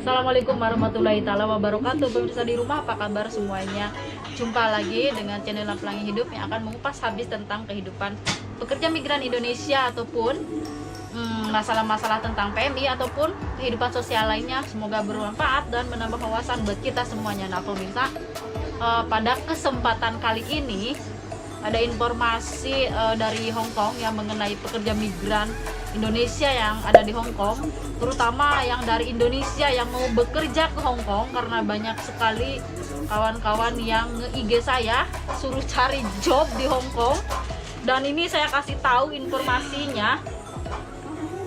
Assalamualaikum warahmatullahi taala wabarakatuh. Pemirsa di rumah, apa kabar semuanya? Jumpa lagi dengan channel Pelangi Hidup yang akan mengupas habis tentang kehidupan pekerja migran Indonesia ataupun masalah-masalah tentang PMI ataupun kehidupan sosial lainnya. Semoga bermanfaat dan menambah wawasan buat kita semuanya. Nah pemirsa, pada kesempatan kali ini ada informasi dari Hong Kong yang mengenai pekerja migran Indonesia yang ada di Hong Kong, terutama yang dari Indonesia yang mau bekerja ke Hong Kong, karena banyak sekali kawan-kawan yang nge-IG saya suruh cari job di Hong Kong. Dan ini saya kasih tahu informasinya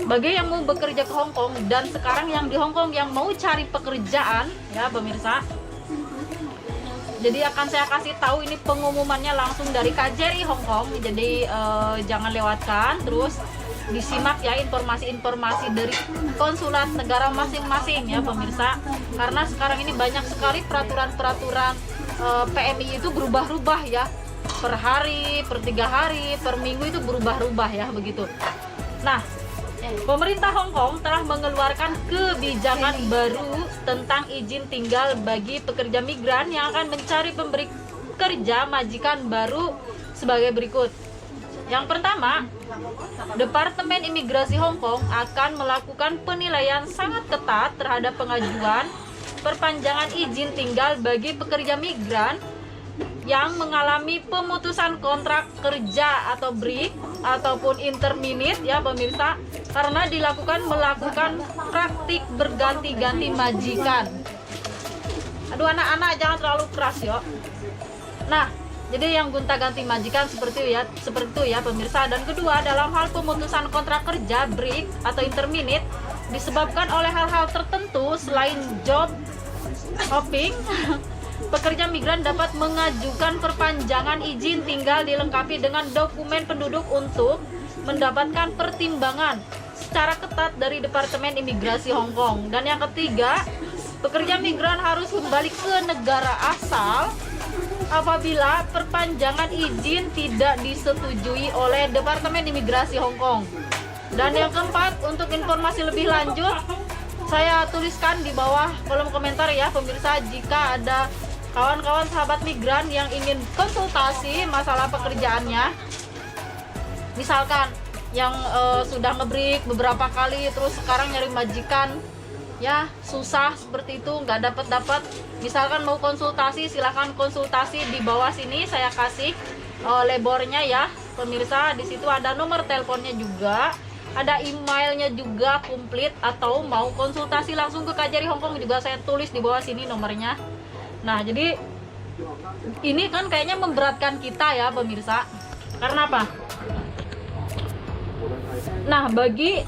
bagi yang mau bekerja ke Hong Kong dan sekarang yang di Hong Kong yang mau cari pekerjaan ya pemirsa. Jadi akan saya kasih tahu ini pengumumannya langsung dari KJRI Hong Kong. Jadi jangan lewatkan, terus disimak ya informasi-informasi dari konsulat negara masing-masing ya pemirsa. Karena sekarang ini banyak sekali peraturan-peraturan PMI itu berubah-ubah ya. Per hari, per 3 hari, per minggu itu berubah-ubah ya begitu. Nah, pemerintah Hong Kong telah mengeluarkan kebijakan baru tentang izin tinggal bagi pekerja migran yang akan mencari pemberi kerja majikan baru sebagai berikut. Yang pertama, Departemen Imigrasi Hong Kong akan melakukan penilaian sangat ketat terhadap pengajuan perpanjangan izin tinggal bagi pekerja migran yang mengalami pemutusan kontrak kerja atau break ataupun interminate ya pemirsa, karena melakukan praktik berganti-ganti majikan. Aduh anak-anak jangan terlalu keras yuk. Nah, jadi yang gonta-ganti majikan seperti itu ya pemirsa. Dan kedua, dalam hal pemutusan kontrak kerja break atau interminate disebabkan oleh hal-hal tertentu selain job hopping, pekerja migran dapat mengajukan perpanjangan izin tinggal dilengkapi dengan dokumen penduduk untuk mendapatkan pertimbangan secara ketat dari Departemen Imigrasi Hong Kong. Dan yang ketiga, pekerja migran harus kembali ke negara asal apabila perpanjangan izin tidak disetujui oleh Departemen Imigrasi Hong Kong. Dan yang keempat, untuk informasi lebih lanjut saya tuliskan di bawah kolom komentar ya pemirsa, jika ada kawan-kawan sahabat migran yang ingin konsultasi masalah pekerjaannya, misalkan yang sudah ngebreak beberapa kali terus sekarang nyari majikan ya susah seperti itu, nggak dapat, misalkan mau konsultasi, silahkan konsultasi di bawah sini, saya kasih lebornya ya pemirsa. Di situ ada nomor teleponnya juga, ada emailnya juga komplit, atau mau konsultasi langsung ke KJRI Hong Kong juga saya tulis di bawah sini nomornya. Nah, jadi ini kan kayaknya memberatkan kita ya pemirsa. Karena apa? Nah, bagi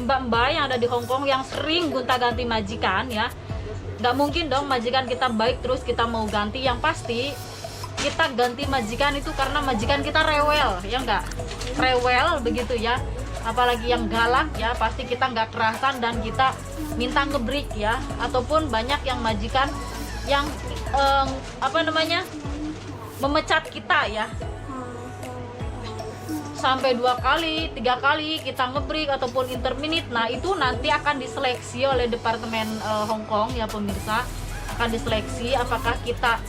mbak-mbak yang ada di Hong Kong yang sering gonta-ganti majikan ya, nggak mungkin dong majikan kita baik terus kita mau ganti. Yang pasti kita ganti majikan itu karena majikan kita rewel, ya nggak? Rewel begitu ya. Apalagi yang galak ya, pasti kita nggak kerasan dan kita minta ngebreak ya. Ataupun banyak yang majikan yang memecat kita ya, sampai 2 kali, 3 kali kita ngebreak ataupun interminate. Nah itu nanti akan diseleksi oleh Departemen Hong Kong ya pemirsa, akan diseleksi apakah kita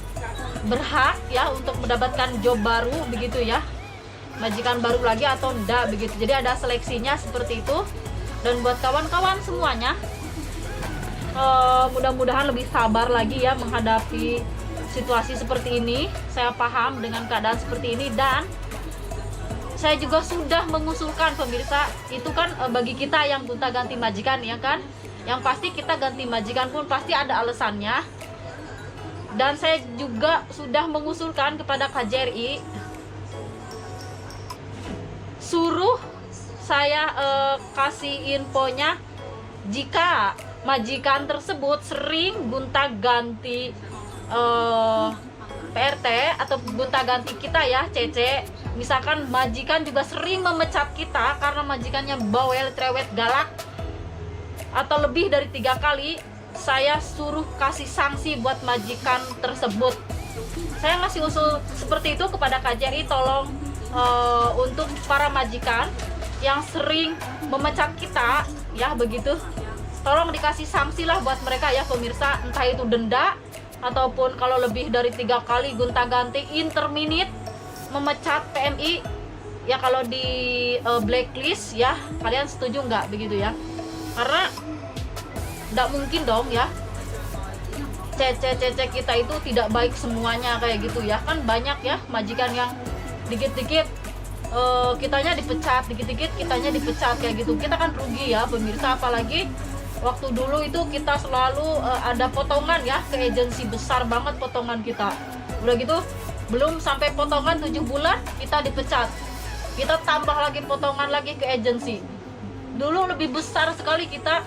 berhak ya untuk mendapatkan job baru begitu ya, majikan baru lagi atau enggak begitu. Jadi ada seleksinya seperti itu. Dan buat kawan-kawan semuanya, mudah-mudahan lebih sabar lagi ya menghadapi situasi seperti ini. Saya paham dengan keadaan seperti ini dan saya juga sudah mengusulkan pemirsa, itu kan bagi kita yang gonta-ganti majikan ya kan, yang pasti kita ganti majikan pun pasti ada alasannya. Dan saya juga sudah mengusulkan kepada KJRI suruh saya kasih infonya jika majikan tersebut sering gonta-ganti PRT atau gonta-ganti kita ya CC. Misalkan majikan juga sering memecat kita karena majikannya bawel, cerewet, galak, atau lebih dari 3 kali, saya suruh kasih sanksi buat majikan tersebut. Saya ngasih usul seperti itu kepada KJRI, tolong untuk para majikan yang sering memecat kita ya begitu, tolong dikasih sanksi lah buat mereka ya pemirsa, entah itu denda ataupun kalau lebih dari 3 kali gonta-ganti interminute memecat PMI ya, kalau di blacklist ya. Kalian setuju nggak begitu ya? Karena nggak mungkin dong ya cece kita itu tidak baik semuanya kayak gitu ya. Kan banyak ya majikan yang dikit-dikit kitanya dipecat, dikit-dikit kitanya dipecat kayak gitu. Kita kan rugi ya pemirsa, apalagi waktu dulu itu kita selalu ada potongan ya ke agensi, besar banget potongan kita. Udah gitu belum sampai potongan 7 bulan kita dipecat, kita tambah lagi potongan lagi ke agensi. Dulu lebih besar sekali kita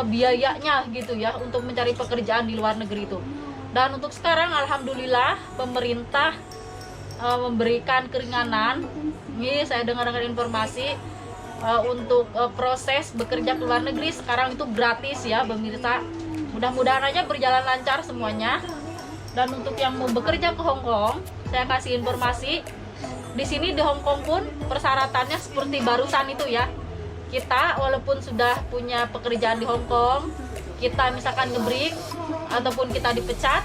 biayanya gitu ya untuk mencari pekerjaan di luar negeri itu. Dan untuk sekarang alhamdulillah pemerintah memberikan keringanan. Ini saya dengar informasi untuk proses bekerja ke luar negeri sekarang itu gratis ya pemirsa. Mudah-mudahan aja berjalan lancar semuanya. Dan untuk yang mau bekerja ke Hong Kong, saya kasih informasi di sini di Hong Kong pun persyaratannya seperti barusan itu ya. Kita walaupun sudah punya pekerjaan di Hong Kong, kita misalkan ngebreak ataupun kita dipecat,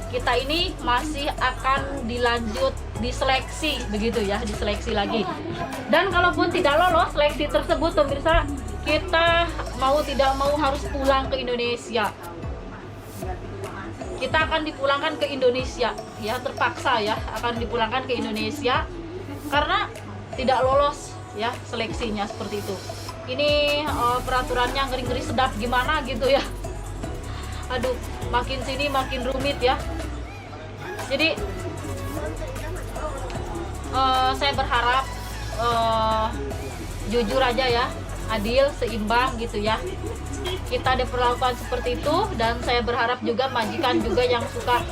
kita ini masih akan dilanjut diseleksi begitu ya, diseleksi lagi. Dan kalaupun tidak lolos seleksi tersebut pemirsa, kita mau tidak mau harus pulang ke Indonesia. Kita akan dipulangkan ke Indonesia ya, terpaksa ya akan dipulangkan ke Indonesia karena tidak lolos ya seleksinya seperti itu. Ini peraturannya ngeri-ngeri sedap gimana gitu ya. Aduh, makin sini makin rumit ya. Jadi saya berharap jujur aja ya, adil, seimbang gitu ya. Kita diperlakukan seperti itu, dan saya berharap juga majikan juga yang suka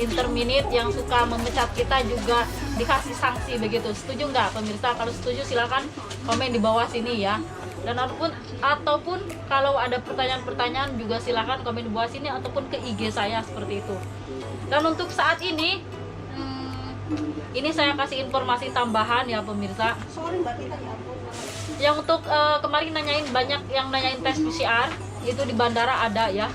interminate, yang suka memecat kita juga dikasih sanksi begitu. Setuju nggak pemirsa? Kalau setuju silakan komen di bawah sini ya. Dan ataupun kalau ada pertanyaan-pertanyaan juga silakan komen di bawah sini ataupun ke IG saya seperti itu. Dan untuk saat ini saya kasih informasi tambahan ya pemirsa. Yang untuk kemarin banyak yang nanyain tes PCR itu di bandara ada ya.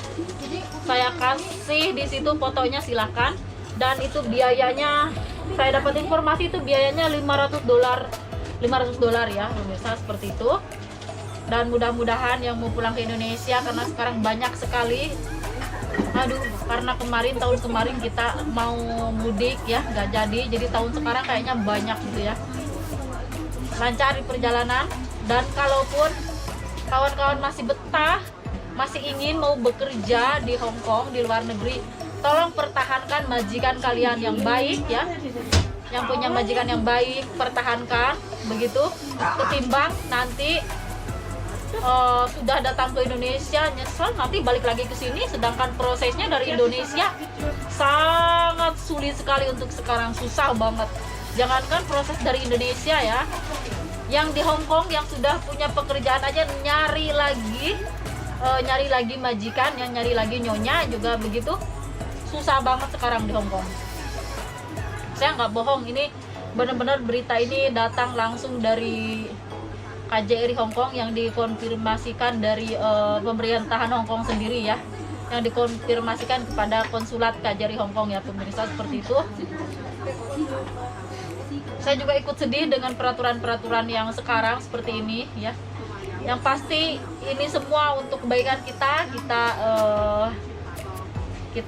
Saya kasih di situ fotonya silakan. Dan itu biayanya, saya dapat informasi itu biayanya $500 ya pemirsa, seperti itu. Dan mudah-mudahan yang mau pulang ke Indonesia, karena sekarang banyak sekali. Aduh, karena tahun kemarin kita mau mudik ya, nggak jadi tahun sekarang kayaknya banyak gitu ya. Lancar di perjalanan. Dan kalaupun kawan-kawan masih betah, masih ingin mau bekerja di Hong Kong, di luar negeri, tolong pertahankan majikan kalian yang baik ya. Yang punya majikan yang baik, pertahankan begitu. Ketimbang nanti sudah datang ke Indonesia nyesel nanti balik lagi ke sini, sedangkan prosesnya dari Indonesia sangat sulit sekali untuk sekarang, susah banget. Jangankan proses dari Indonesia ya, yang di Hong Kong yang sudah punya pekerjaan aja nyari lagi majikan, yang nyari lagi nyonya juga begitu, susah banget sekarang di Hong Kong. Saya nggak bohong, ini benar-benar berita ini datang langsung dari KJRI Hong Kong yang dikonfirmasikan dari pemerintahan Hong Kong sendiri ya, yang dikonfirmasikan kepada konsulat KJRI Hong Kong ya pemirsa, seperti itu. Saya juga ikut sedih dengan peraturan-peraturan yang sekarang seperti ini ya. Yang pasti ini semua untuk kebaikan kita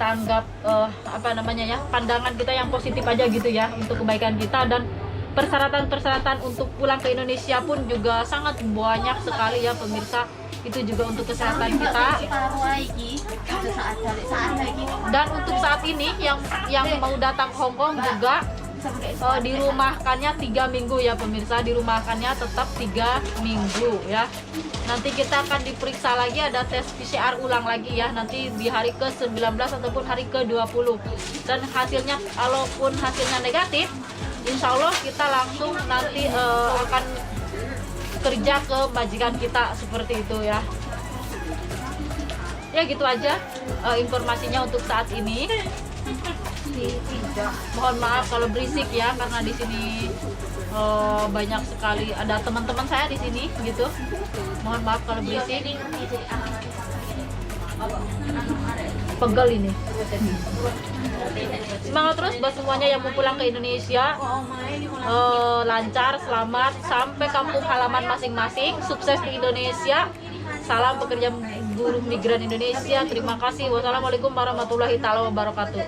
anggap pandangan kita yang positif aja gitu ya, untuk kebaikan kita. Dan persyaratan-persyaratan untuk pulang ke Indonesia pun juga sangat banyak sekali ya pemirsa. Itu juga untuk kesehatan kita. Dan untuk saat ini yang mau datang ke Hong Kong juga dirumahkannya 3 minggu ya pemirsa, dirumahkannya tetap 3 minggu ya. Nanti kita akan diperiksa lagi, ada tes PCR ulang lagi ya, nanti di hari ke-19 ataupun hari ke-20. Dan hasilnya, kalaupun hasilnya negatif, insya Allah kita langsung nanti akan kerja ke majikan kita seperti itu ya. Ya gitu aja informasinya untuk saat ini. Mohon maaf kalau berisik ya, karena di sini banyak sekali ada teman-teman saya di sini gitu. Mohon maaf kalau berisik. Pegal ini. Semangat terus buat semuanya yang mau pulang ke Indonesia. Lancar, selamat sampai kampung halaman masing-masing. Sukses di Indonesia. Salam pekerja buruh migran Indonesia. Terima kasih. Wassalamualaikum warahmatullahi wabarakatuh.